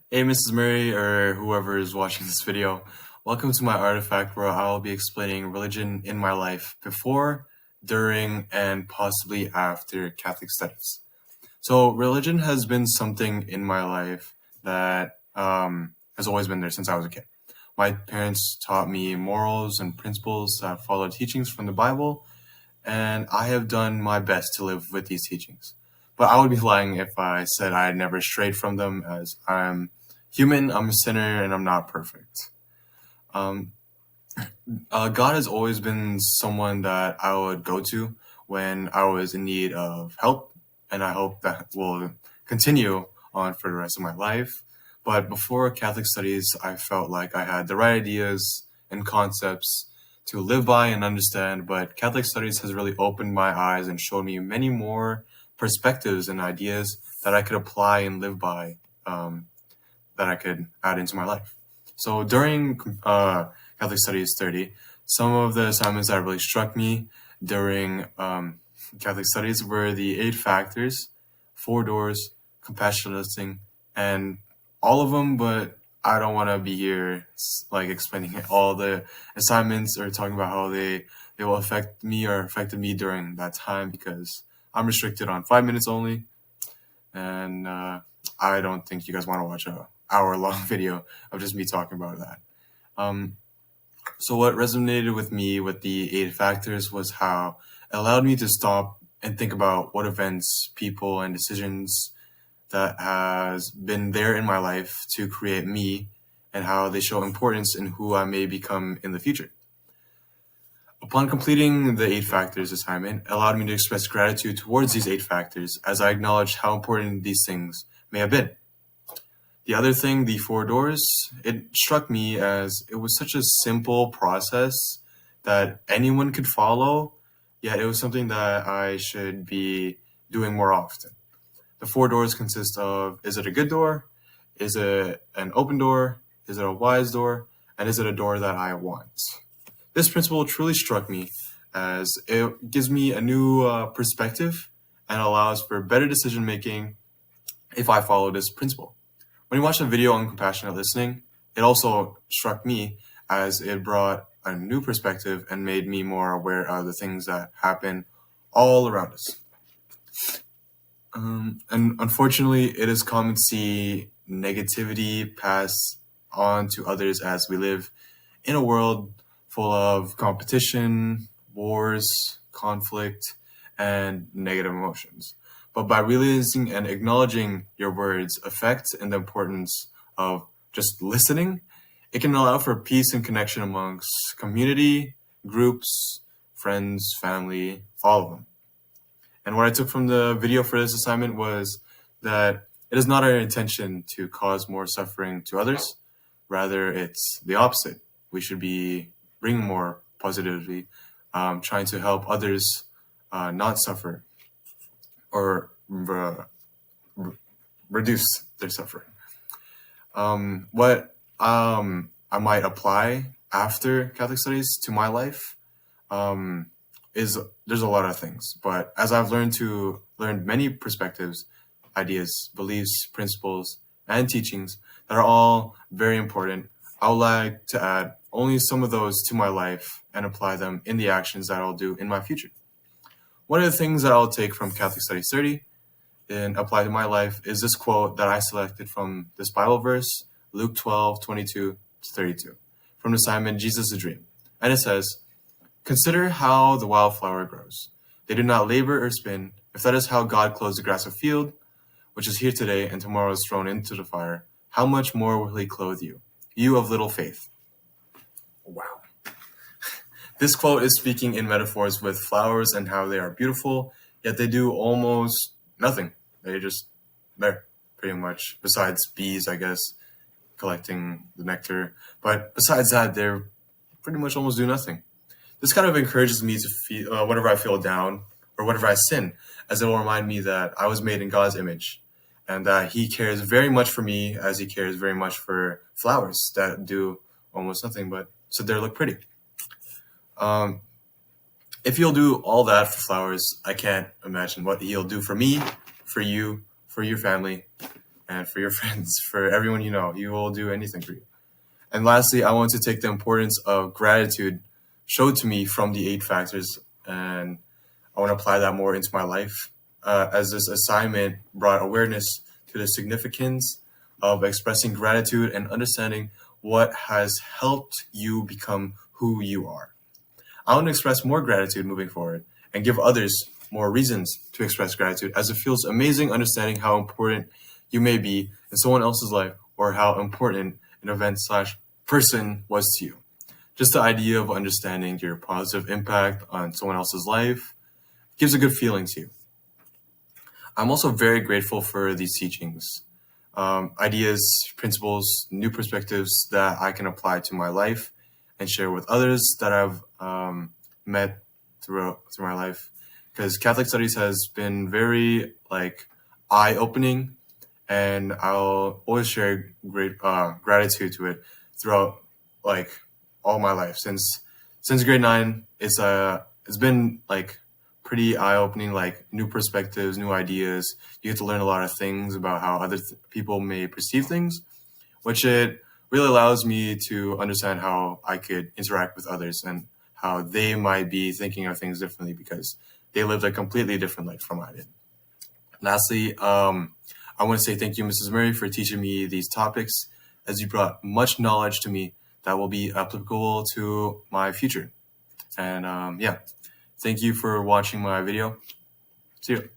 Hey, Mrs. Murray, or whoever is watching this video. Welcome to my artifact where I'll be explaining religion in my life before, during, and possibly after Catholic studies. So, religion has been something in my life that has always been there since I was a kid. My parents taught me morals and principles that follow teachings from the Bible, and I have done my best to live with these teachings. But I would be lying if I said I had never strayed from them, as I'm human, I'm a sinner, and I'm not perfect. Um, God has always been someone that I would go to when I was in need of help, and I hope that will continue on for the rest of my life. But before Catholic studies, I felt like I had the right ideas and concepts to live by and understand, but Catholic studies has really opened my eyes and showed me many more perspectives and ideas that I could apply and live by, that I could add into my life. So during Catholic Studies 30, some of the assignments that really struck me during Catholic Studies were the 8 factors, 4 doors, compassionate listening, and all of them, but I don't want to be here like explaining all the assignments or talking about how they will affect me or affected me during that time because I'm restricted on 5 minutes only, and I don't think you guys want to watch a hour-long video of just me talking about that. Um, so what resonated with me with the 8 factors was how it allowed me to stop and think about what events, people, and decisions that has been there in my life to create me and how they show importance in who I may become in the future. Upon completing the 8 factors assignment, it allowed me to express gratitude towards these 8 factors as I acknowledged how important these things may have been. The other thing, the 4 doors, it struck me as it was such a simple process that anyone could follow, yet it was something that I should be doing more often. The 4 doors consist of, is it a good door? Is it an open door? Is it a wise door? And is it a door that I want? This principle truly struck me as it gives me a new perspective and allows for better decision making if I follow this principle. When you watch a video on compassionate listening, it also struck me as it brought a new perspective and made me more aware of the things that happen all around us. And unfortunately, it is common to see negativity pass on to others as we live in a world full of competition, wars, conflict, and negative emotions. But by realizing and acknowledging your words' effect and the importance of just listening, it can allow for peace and connection amongst community, groups, friends, family, all of them. And what I took from the video for this assignment was that it is not our intention to cause more suffering to others. Rather, it's the opposite. We should be bringing more positivity, trying to help others not suffer or reduce their suffering. What I might apply after Catholic studies to my life is there's a lot of things, but as I've learned many perspectives, ideas, beliefs, principles, and teachings that are all very important, I would like to add only some of those to my life and apply them in the actions that I'll do in my future. One of the things that I'll take from Catholic Studies 30 and apply to my life is this quote that I selected from this Bible verse, Luke 12:22-32, from the assignment Jesus a Dream. And it says, "Consider how the wildflower grows. They do not labor or spin. If that is how God clothes the grass of the field, which is here today and tomorrow is thrown into the fire, how much more will he clothe you, you of little faith?" Wow. This quote is speaking in metaphors with flowers and how they are beautiful, yet they do almost nothing. They're just there, pretty much, besides bees, I guess, collecting the nectar. But besides that, they're pretty much almost do nothing. This kind of encourages me to feel whenever I feel down or whenever I sin, as it will remind me that I was made in God's image and that He cares very much for me as He cares very much for flowers that do almost nothing but sit there look pretty. If He'll do all that for flowers, I can't imagine what He'll do for me, for you, for your family, and for your friends, for everyone you know. He will do anything for you. And lastly, I want to take the importance of gratitude showed to me from the 8 factors, and I want to apply that more into my life. As this assignment brought awareness to the significance of expressing gratitude and understanding what has helped you become who you are. I want to express more gratitude moving forward and give others more reasons to express gratitude, as it feels amazing understanding how important you may be in someone else's life, or how important an event slash person was to you. Just the idea of understanding your positive impact on someone else's life gives a good feeling to you. I'm also very grateful for these teachings, ideas, principles, new perspectives that I can apply to my life and share with others that I've met through my life. Because Catholic studies has been very eye-opening, and I'll always share great gratitude to it throughout all my life since grade 9. It's been pretty eye-opening, new perspectives, new ideas. You get to learn a lot of things about how other people may perceive things, which it really allows me to understand how I could interact with others and how they might be thinking of things differently because they lived a completely different life from I did. Lastly, I want to say thank you, Mrs. Murray, for teaching me these topics, as you brought much knowledge to me that will be applicable to my future. And yeah, thank you for watching my video. See you.